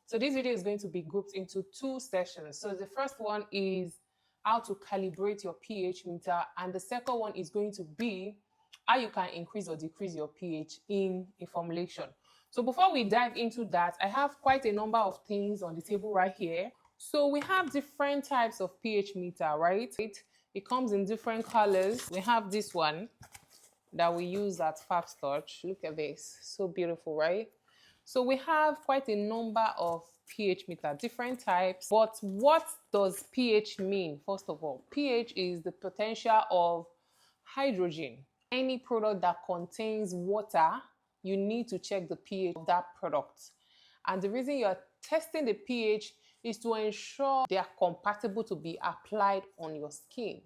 So this video is going to be grouped into two sessions. So the first one is how to calibrate your pH meter, and the second one is going to be how you can increase or decrease your pH in a formulation. So before we dive into that, I have quite a number of things on the table right here. So we have different types of pH meter, right? It comes in different colors. We have this one that we use at Fabstouch. Look at this, so beautiful, right? So we have quite a number of pH meter, different types. But what does pH mean? First of all, pH is the potential of hydrogen. Any product that contains water, you need to check the pH of that product. And the reason you're testing the pH is to ensure they are compatible to be applied on your skin.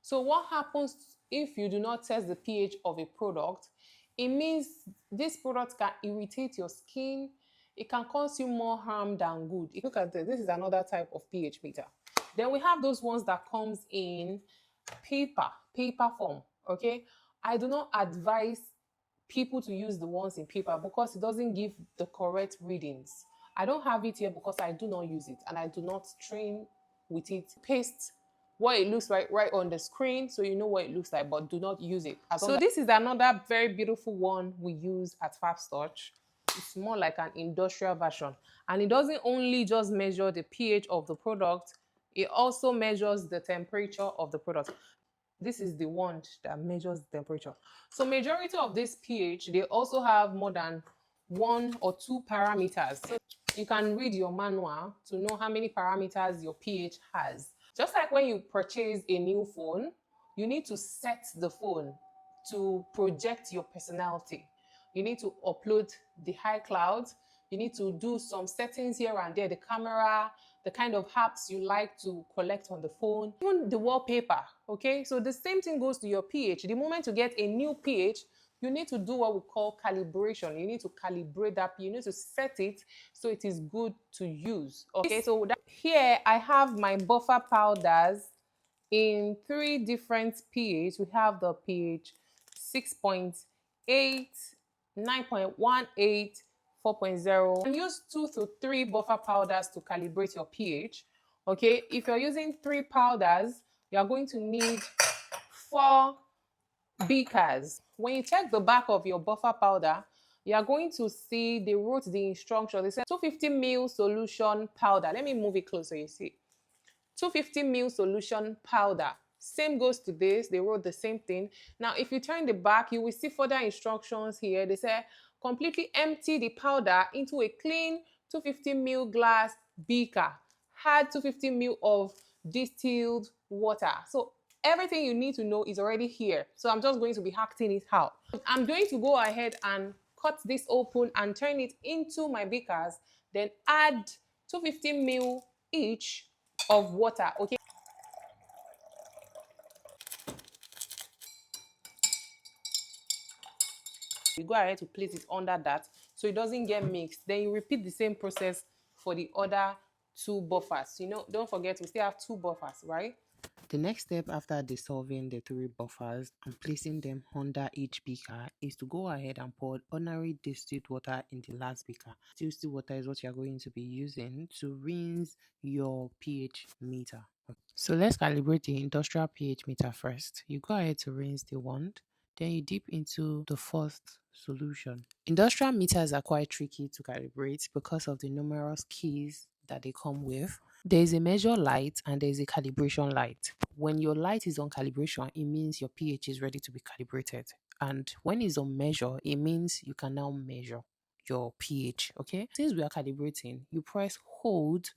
So what happens if you do not test the pH of a product? It means this product can irritate your skin. It can cause you more harm than good. Look at this. This is another type of pH meter. Then we have those ones that comes in paper form, okay? I do not advise people to use the ones in paper because it doesn't give the correct readings. I don't have it here because I do not use it and I do not train with it. Paste what it looks like right on the screen so you know what it looks like, but do not use it. So this is another very beautiful one we use at Fabstouch. It's more like an industrial version, and it doesn't only just measure the pH of the product, it also measures the temperature of the product. This is the one that measures the temperature. So majority of this pH, they also have more than 1 or 2 parameters. So you can read your manual to know how many parameters your pH has. Just like when you purchase a new phone, you need to set the phone to project your personality. You need to upload the iCloud. You need to do some settings here and there, the camera, the kind of apps you like to collect on the phone, even the wallpaper, okay? So the same thing goes to your pH. The moment you get a new pH, you need to do what we call calibration. You need to calibrate that. You need to set it so it is good to use. Okay, so here I have my buffer powders in 3 different pH. We have the pH 6.8, 9.18, 4.0. And use 2 to 3 buffer powders to calibrate your pH. Okay, if you're using 3 powders, you're going to need 4 beakers. When you check the back of your buffer powder, you are going to see they wrote the instruction. They said 250 ml solution powder. Let me move it closer, you see. 250 ml solution powder. Same goes to this. They wrote the same thing. Now, if you turn the back, you will see further instructions here. They say completely empty the powder into a clean 250 ml glass beaker. Add 250 ml of distilled water. So everything you need to know is already here. So I'm just going to be acting it out. I'm going to go ahead and cut this open and turn it into my beakers. Then add 250 ml each of water, okay? You go ahead to place it under that so it doesn't get mixed. Then you repeat the same process for the other 2 buffers. You know, don't forget we still have 2 buffers, right? The next step after dissolving the 3 buffers and placing them under each beaker is to go ahead and pour ordinary distilled water in the last beaker. Distilled water is what you are going to be using to rinse your pH meter. So let's calibrate the industrial pH meter first. You go ahead to rinse the wand, then you dip into the first solution. Industrial meters are quite tricky to calibrate because of the numerous keys that they come with. There is a measure light and there is a calibration light. When your light is on calibration, it means your pH is ready to be calibrated. And when it's on measure, it means you can now measure your pH, okay? Since we are calibrating, you press hold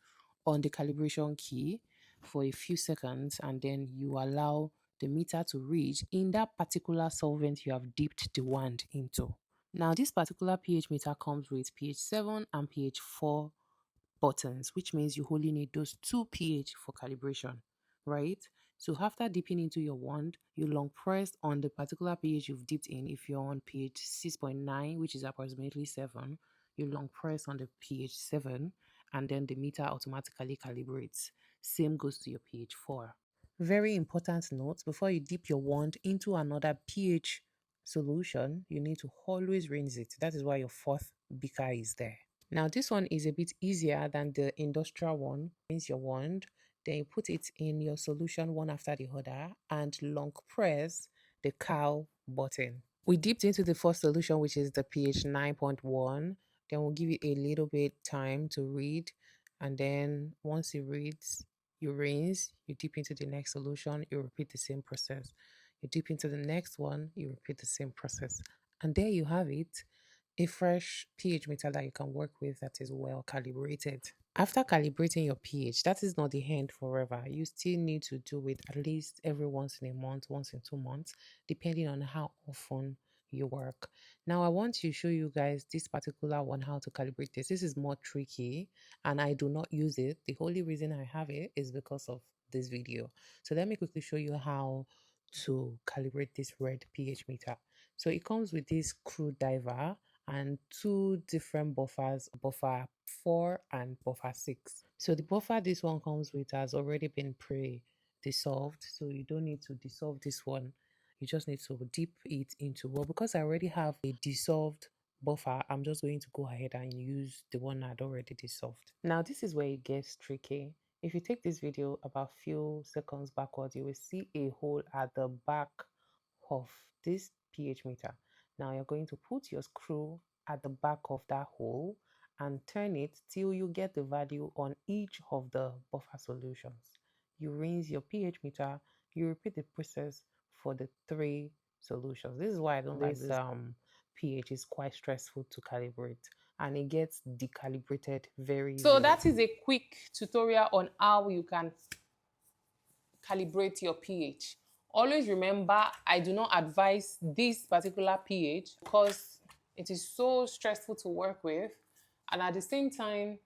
on the calibration key for a few seconds and then you allow the meter to read in that particular solvent you have dipped the wand into. Now, this particular pH meter comes with pH 7 and pH 4 buttons, which means you only need those 2 pH for calibration, right? So after dipping into your wand, you long press on the particular pH you've dipped in. If you're on pH 6.9, which is approximately 7, you long press on the pH 7 and then the meter automatically calibrates. Same goes to your pH 4. Very important note, before you dip your wand into another pH solution, you need to always rinse it. That is why your 4th beaker is there. Now this one is a bit easier than the industrial one. Rinse your wand, then you put it in your solution one after the other and long press the cow button. We dipped into the first solution, which is the pH 9.1. Then we'll give it a little bit time to read. And then once it reads, you rinse, you dip into the next solution, you repeat the same process. You dip into the next one, you repeat the same process. And there you have it, a fresh pH meter that you can work with that is well calibrated. After calibrating your pH, that is not the end forever. You still need to do it at least every once in a month, once in 2 months, depending on how often you work. Now, I want to show you guys this particular one, how to calibrate this. This is more tricky and I do not use it. The only reason I have it is because of this video. So let me quickly show you how to calibrate this red pH meter. So it comes with this screwdriver and two different buffers, buffer 4 and buffer 6. So the buffer this one comes with has already been pre-dissolved, so you don't need to dissolve this one. You just need to dip it into, well, because I already have a dissolved buffer, I'm just going to go ahead and use the one I'd already dissolved. Now this is where it gets tricky. If you take this video about few seconds backwards, you will see a hole at the back of this pH meter. Now you're going to put your screw at the back of that hole and turn it till you get the value on each of the buffer solutions. You rinse your pH meter, you repeat the process for the 3 solutions. This is why I don't like this pH is quite stressful to calibrate and it gets decalibrated very So easily. that is a quick tutorial on how you can calibrate your pH. Always remember, I do not advise this particular pH because it is so stressful to work with, and at the same time,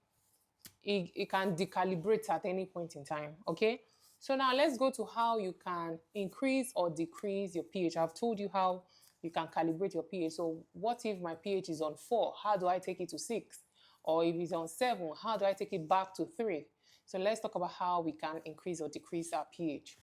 it can decalibrate at any point in time, okay? So now let's go to how you can increase or decrease your pH. I've told you how you can calibrate your pH. So what if my pH is on 4? How do I take it to 6? Or if it's on 7, how do I take it back to 3? So let's talk about how we can increase or decrease our pH.